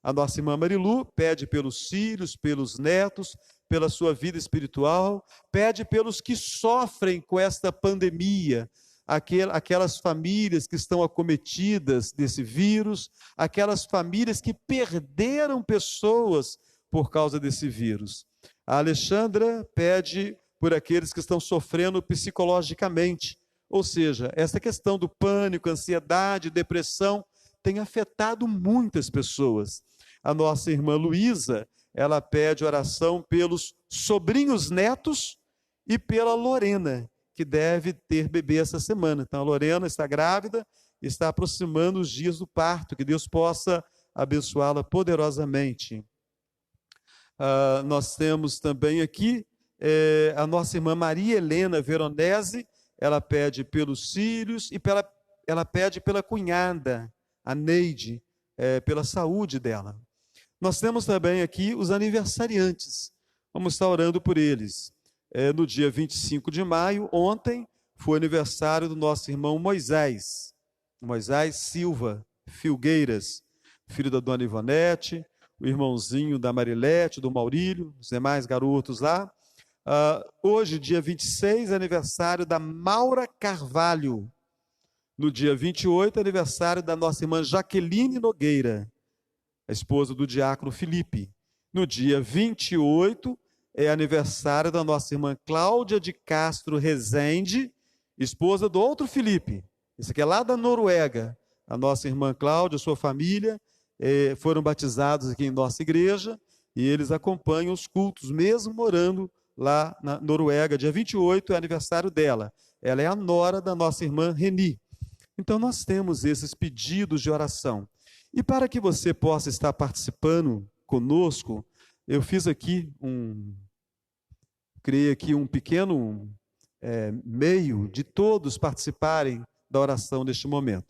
A nossa irmã Marilu pede pelos filhos, pelos netos, pela sua vida espiritual, pede pelos que sofrem com esta pandemia, aquelas famílias que estão acometidas desse vírus, aquelas famílias que perderam pessoas por causa desse vírus. A Alexandra pede por aqueles que estão sofrendo psicologicamente, ou seja, essa questão do pânico, ansiedade, depressão, tem afetado muitas pessoas. A nossa irmã Luísa, ela pede oração pelos sobrinhos netos e pela Lorena, que deve ter bebê essa semana. Então, a Lorena está grávida, está aproximando os dias do parto, que Deus possa abençoá-la poderosamente. Nós temos também aqui a nossa irmã Maria Helena Veronese, ela pede pelos filhos e ela pede pela cunhada, a Neide, pela saúde dela. Nós temos também aqui os aniversariantes, vamos estar orando por eles. No dia 25 de maio, ontem, foi aniversário do nosso irmão Moisés Silva Filgueiras, filho da dona Ivonete, o irmãozinho da Marilete, do Maurílio, os demais garotos lá. Hoje, dia 26, é aniversário da Maura Carvalho. No dia 28, é aniversário da nossa irmã Jaqueline Nogueira, a esposa do diácono Felipe. No dia 28, é aniversário da nossa irmã Cláudia de Castro Rezende, esposa do outro Felipe. Esse aqui é lá da Noruega. A nossa irmã Cláudia, sua família, foram batizados aqui em nossa igreja e eles acompanham os cultos, mesmo morando lá na Noruega. Dia 28 é aniversário dela. Ela é a nora da nossa irmã Reni. Então, nós temos esses pedidos de oração. E para que você possa estar participando conosco, eu fiz aqui criei aqui um pequeno meio de todos participarem da oração neste momento.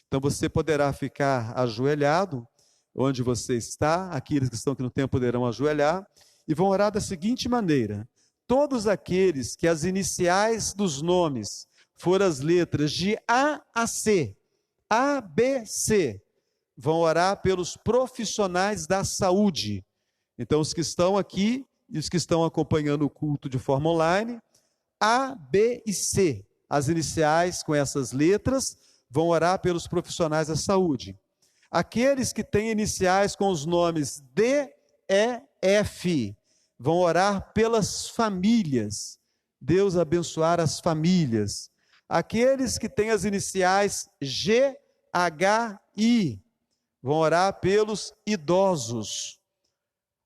Então, você poderá ficar ajoelhado, onde você está, aqueles que estão aqui no templo poderão ajoelhar, e vão orar da seguinte maneira: todos aqueles que as iniciais dos nomes forem as letras de A a C, A, B, C, vão orar pelos profissionais da saúde. Então, os que estão aqui e os que estão acompanhando o culto de forma online, A, B e C, as iniciais com essas letras, vão orar pelos profissionais da saúde. Aqueles que têm iniciais com os nomes D, E, F, vão orar pelas famílias. Deus abençoar as famílias. Aqueles que têm as iniciais G, H, I, vão orar pelos idosos.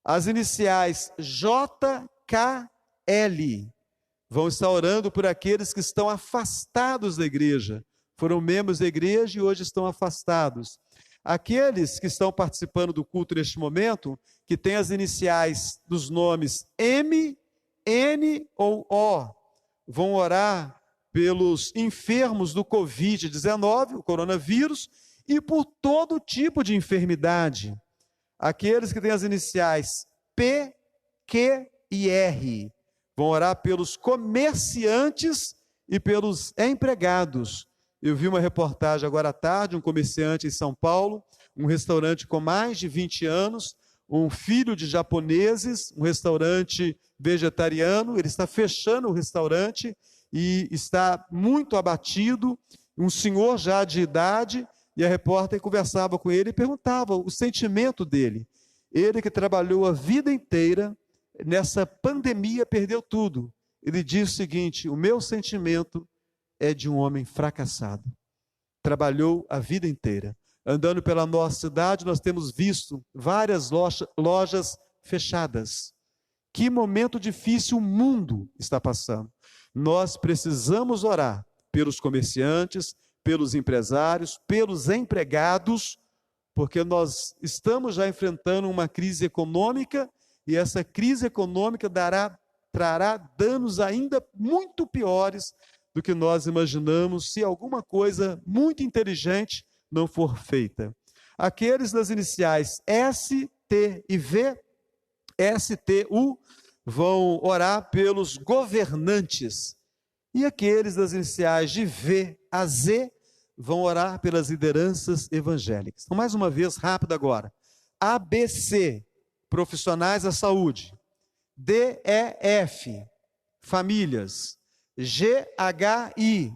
As iniciais J, K, L, vão estar orando por aqueles que estão afastados da igreja. Foram membros da igreja e hoje estão afastados. Aqueles que estão participando do culto neste momento, que têm as iniciais dos nomes M, N ou O, vão orar pelos enfermos do Covid-19, o coronavírus, e por todo tipo de enfermidade. Aqueles que têm as iniciais P, Q e R, vão orar pelos comerciantes e pelos empregados. Eu vi uma reportagem agora à tarde, um comerciante em São Paulo, um restaurante com mais de 20 anos, um filho de japoneses, um restaurante vegetariano, ele está fechando o restaurante e está muito abatido, um senhor já de idade, e a repórter conversava com ele e perguntava o sentimento dele. Ele que trabalhou a vida inteira, nessa pandemia perdeu tudo. Ele diz o seguinte: o meu sentimento é de um homem fracassado. Trabalhou a vida inteira. Andando pela nossa cidade, nós temos visto várias lojas fechadas. Que momento difícil o mundo está passando. Nós precisamos orar pelos comerciantes, pelos empresários, pelos empregados, porque nós estamos já enfrentando uma crise econômica e essa crise econômica trará danos ainda muito piores do que nós imaginamos se alguma coisa muito inteligente não for feita. Aqueles das iniciais S, T e V, S, T, U, vão orar pelos governantes. E aqueles das iniciais de V a Z vão orar pelas lideranças evangélicas. Então, mais uma vez, rápido agora. ABC, profissionais da saúde. DEF, famílias. GHI,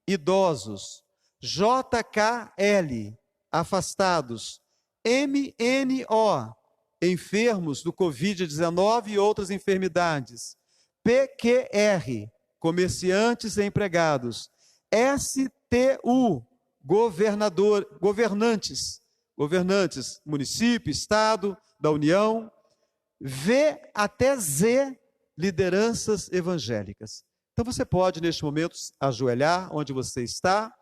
idosos. JKL, afastados. MNO, enfermos do Covid-19 e outras enfermidades. PQR, comerciantes e empregados. STU, governantes, município, estado, da União, V até Z, lideranças evangélicas. Então você pode, neste momento, ajoelhar onde você está,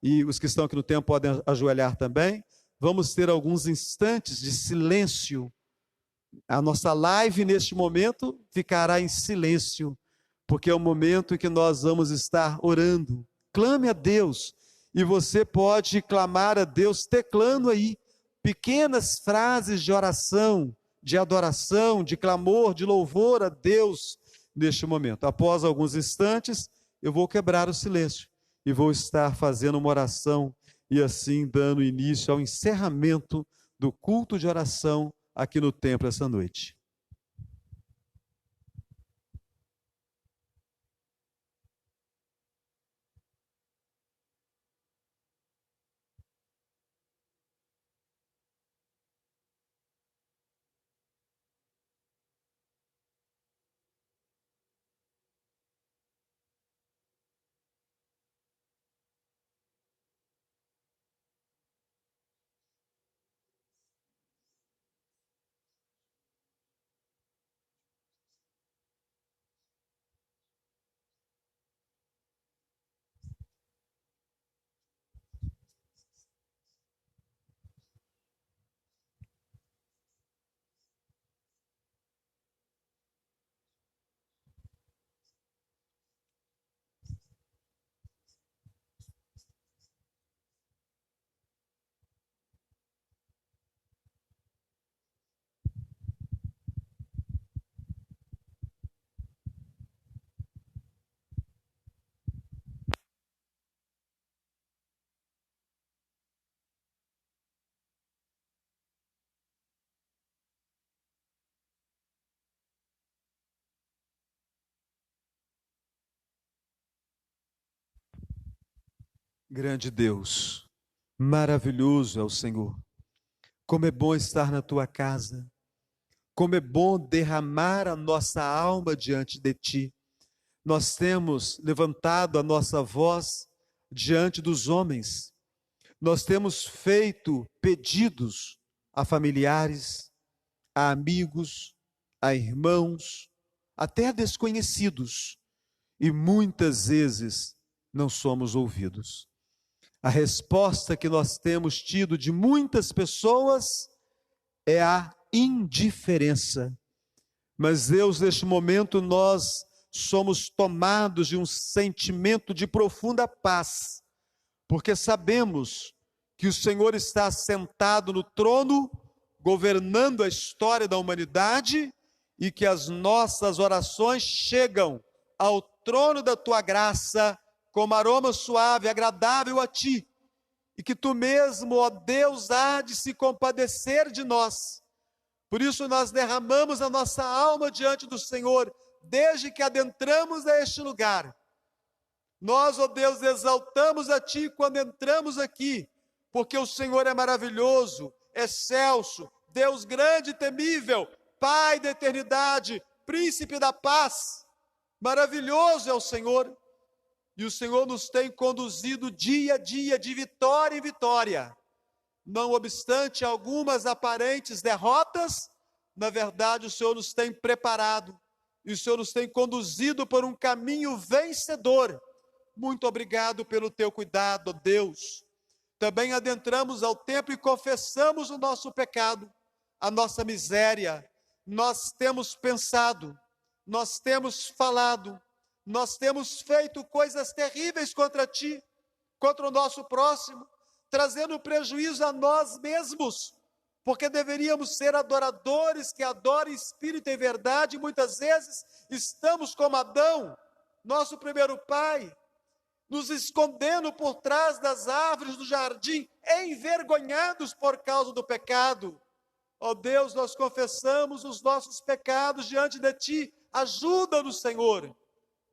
e os que estão aqui no templo podem ajoelhar também. Vamos ter alguns instantes de silêncio. A nossa live, neste momento, ficará em silêncio, porque é o momento em que nós vamos estar orando. Clame a Deus, e você pode clamar a Deus teclando aí pequenas frases de oração, de adoração, de clamor, de louvor a Deus neste momento. Após alguns instantes, eu vou quebrar o silêncio e vou estar fazendo uma oração e assim dando início ao encerramento do culto de oração aqui no templo essa noite. Grande Deus, maravilhoso é o Senhor. Como é bom estar na tua casa. Como é bom derramar a nossa alma diante de ti. Nós temos levantado a nossa voz diante dos homens. Nós temos feito pedidos a familiares, a amigos, a irmãos, até a desconhecidos. E muitas vezes não somos ouvidos. A resposta que nós temos tido de muitas pessoas é a indiferença. Mas Deus, neste momento, nós somos tomados de um sentimento de profunda paz, porque sabemos que o Senhor está sentado no trono, governando a história da humanidade, e que as nossas orações chegam ao trono da tua graça, como aroma suave, agradável a ti, e que tu mesmo, ó Deus, há de se compadecer de nós. Por isso nós derramamos a nossa alma diante do Senhor, desde que adentramos a este lugar. Nós, ó Deus, exaltamos a ti quando entramos aqui, porque o Senhor é maravilhoso, excelso, Deus grande e temível, Pai da eternidade, Príncipe da paz. Maravilhoso é o Senhor. E o Senhor nos tem conduzido dia a dia, de vitória em vitória. Não obstante algumas aparentes derrotas, na verdade o Senhor nos tem preparado. E o Senhor nos tem conduzido por um caminho vencedor. Muito obrigado pelo teu cuidado, ó Deus. Também adentramos ao templo e confessamos o nosso pecado, a nossa miséria. Nós temos pensado, nós temos falado, nós temos feito coisas terríveis contra ti, contra o nosso próximo, trazendo prejuízo a nós mesmos, porque deveríamos ser adoradores que adoram espírito e verdade, e muitas vezes estamos como Adão, nosso primeiro pai, nos escondendo por trás das árvores do jardim, envergonhados por causa do pecado. Ó Deus, nós confessamos os nossos pecados diante de ti, ajuda-nos, Senhor,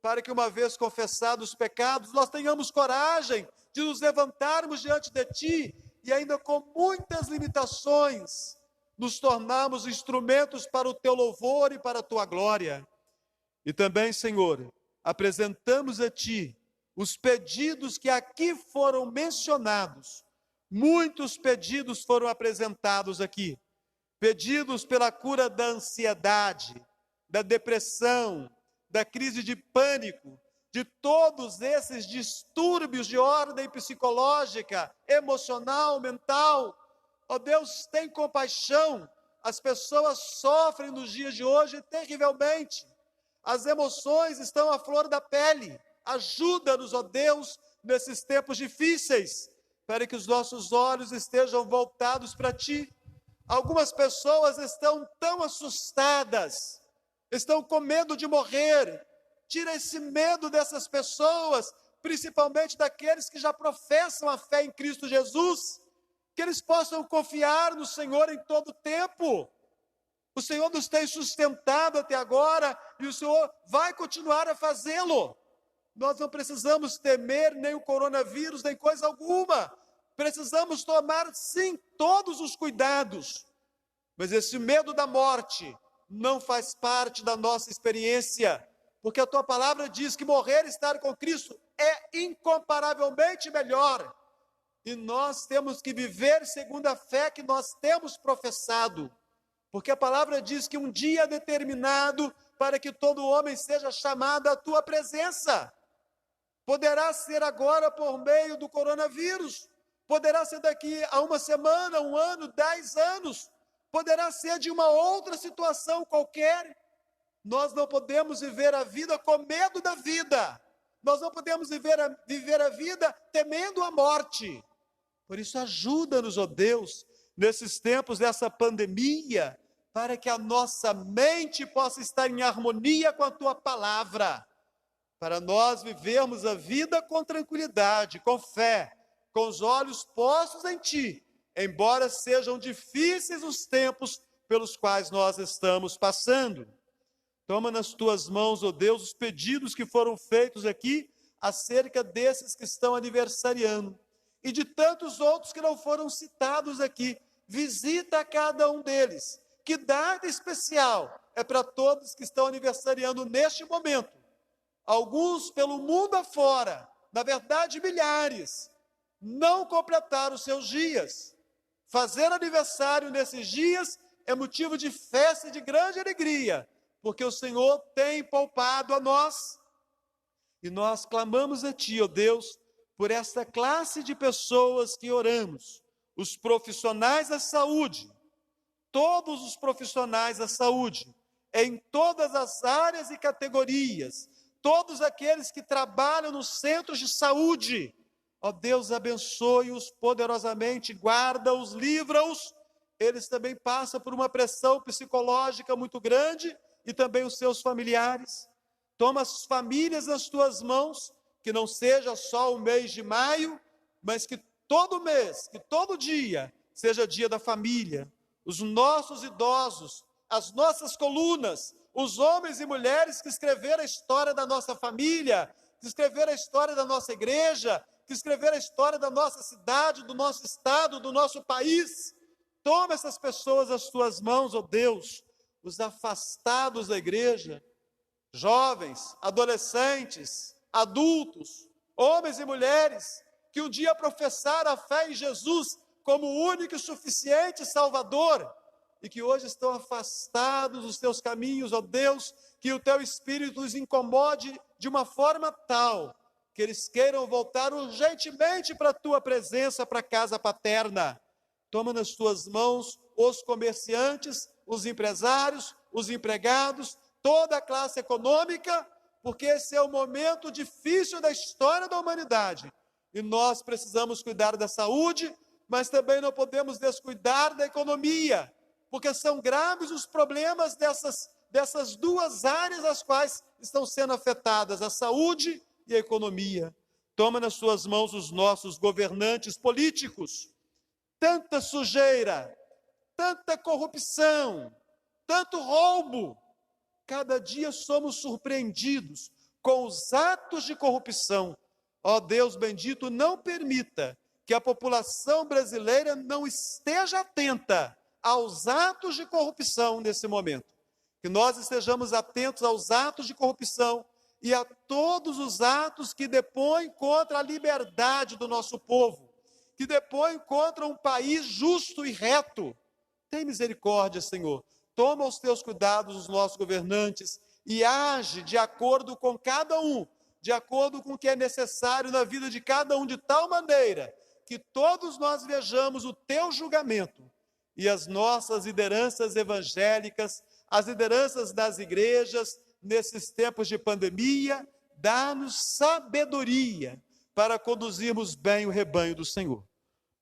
para que uma vez confessados os pecados, nós tenhamos coragem de nos levantarmos diante de ti e ainda com muitas limitações, nos tornarmos instrumentos para o teu louvor e para a tua glória. E também, Senhor, apresentamos a ti os pedidos que aqui foram mencionados, muitos pedidos foram apresentados aqui. Pedidos pela cura da ansiedade, da depressão, da crise de pânico, de todos esses distúrbios de ordem psicológica, emocional, mental. Ó Deus, tem compaixão. As pessoas sofrem nos dias de hoje terrivelmente. As emoções estão à flor da pele. Ajuda-nos, ó Deus, nesses tempos difíceis, para que os nossos olhos estejam voltados para Ti. Algumas pessoas estão tão assustadas, estão com medo de morrer. Tira esse medo dessas pessoas, principalmente daqueles que já professam a fé em Cristo Jesus, que eles possam confiar no Senhor em todo tempo. O Senhor nos tem sustentado até agora e o Senhor vai continuar a fazê-lo. Nós não precisamos temer nem o coronavírus, nem coisa alguma. Precisamos tomar, sim, todos os cuidados. Mas esse medo da morte não faz parte da nossa experiência, porque a Tua palavra diz que morrer e estar com Cristo é incomparavelmente melhor. E nós temos que viver segundo a fé que nós temos professado, porque a palavra diz que um dia é determinado para que todo homem seja chamado à Tua presença. Poderá ser agora por meio do coronavírus, poderá ser daqui a uma semana, 1 ano, 10 anos, poderá ser de uma outra situação qualquer. Nós não podemos viver a vida com medo da vida, nós não podemos viver a vida temendo a morte. Por isso, ajuda-nos, ó Deus, nesses tempos dessa pandemia, para que a nossa mente possa estar em harmonia com a Tua palavra, para nós vivermos a vida com tranquilidade, com fé, com os olhos postos em Ti, embora sejam difíceis os tempos pelos quais nós estamos passando. Toma nas Tuas mãos, ó Deus, os pedidos que foram feitos aqui acerca desses que estão aniversariando e de tantos outros que não foram citados aqui. Visita a cada um deles. Que data especial é para todos que estão aniversariando neste momento. Alguns pelo mundo afora, na verdade milhares, não completaram os seus dias. Fazer aniversário nesses dias é motivo de festa e de grande alegria, porque o Senhor tem poupado a nós. E nós clamamos a Ti, ó Deus, por esta classe de pessoas que oramos, os profissionais da saúde, todos os profissionais da saúde, em todas as áreas e categorias, todos aqueles que trabalham nos centros de saúde. Ó Deus, abençoe-os poderosamente, guarda-os, livra-os. Eles também passam por uma pressão psicológica muito grande e também os seus familiares. Toma as famílias nas Tuas mãos, que não seja só o mês de maio, mas que todo mês, que todo dia seja dia da família. Os nossos idosos, as nossas colunas, os homens e mulheres que escreveram a história da nossa família, que escreveram a história da nossa igreja, que escreveram a história da nossa cidade, do nosso estado, do nosso país. Toma essas pessoas às Tuas mãos, ó Deus, os afastados da igreja, jovens, adolescentes, adultos, homens e mulheres, que um dia professaram a fé em Jesus como o único e suficiente Salvador, e que hoje estão afastados dos Teus caminhos, ó Deus, que o Teu Espírito os incomode de uma forma tal, que eles queiram voltar urgentemente para a Tua presença, para a casa paterna. Toma nas Tuas mãos os comerciantes, os empresários, os empregados, toda a classe econômica, porque esse é o momento difícil da história da humanidade. E nós precisamos cuidar da saúde, mas também não podemos descuidar da economia, porque são graves os problemas dessas duas áreas as quais estão sendo afetadas, a saúde e a economia. Toma nas Tuas mãos os nossos governantes políticos. Tanta sujeira, tanta corrupção, tanto roubo. Cada dia somos surpreendidos com os atos de corrupção. Ó Deus bendito, não permita que a população brasileira não esteja atenta aos atos de corrupção nesse momento. Que nós estejamos atentos aos atos de corrupção e a todos os atos que depõem contra a liberdade do nosso povo, que depõem contra um país justo e reto. Tem misericórdia, Senhor. Toma os teus cuidados os nossos governantes e age de acordo com cada um, de acordo com o que é necessário na vida de cada um, de tal maneira que todos nós vejamos o teu julgamento e as nossas lideranças evangélicas, as lideranças das igrejas, nesses tempos de pandemia, dá-nos sabedoria para conduzirmos bem o rebanho do Senhor.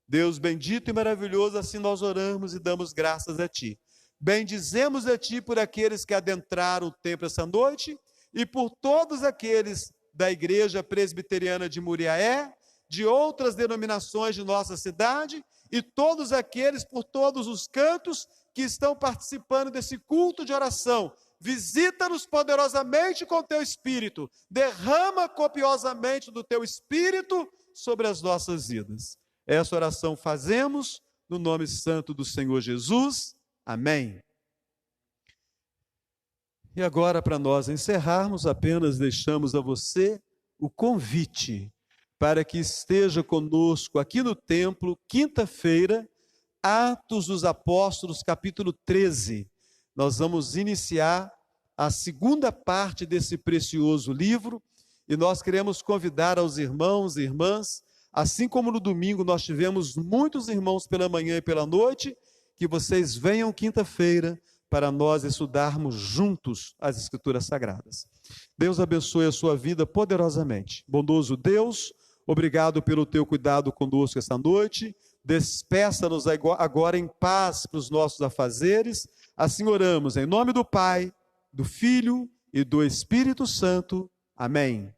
Deus bendito e maravilhoso, assim nós oramos e damos graças a Ti. Bendizemos a Ti por aqueles que adentraram o templo essa noite e por todos aqueles da Igreja Presbiteriana de Muriaé, de outras denominações de nossa cidade e todos aqueles por todos os cantos que estão participando desse culto de oração. Visita-nos poderosamente com Teu Espírito, derrama copiosamente do Teu Espírito sobre as nossas vidas. Essa oração fazemos no nome santo do Senhor Jesus. Amém. E agora, para nós encerrarmos, apenas deixamos a você o convite para que esteja conosco aqui no templo, quinta-feira, Atos dos Apóstolos, capítulo 13. Nós vamos iniciar a segunda parte desse precioso livro e nós queremos convidar aos irmãos e irmãs, assim como no domingo nós tivemos muitos irmãos pela manhã e pela noite, que vocês venham quinta-feira para nós estudarmos juntos as Escrituras Sagradas. Deus abençoe a sua vida poderosamente. Bondoso Deus, obrigado pelo teu cuidado conosco esta noite. Despeça-nos agora em paz para os nossos afazeres. Assim oramos em nome do Pai, do Filho e do Espírito Santo. Amém.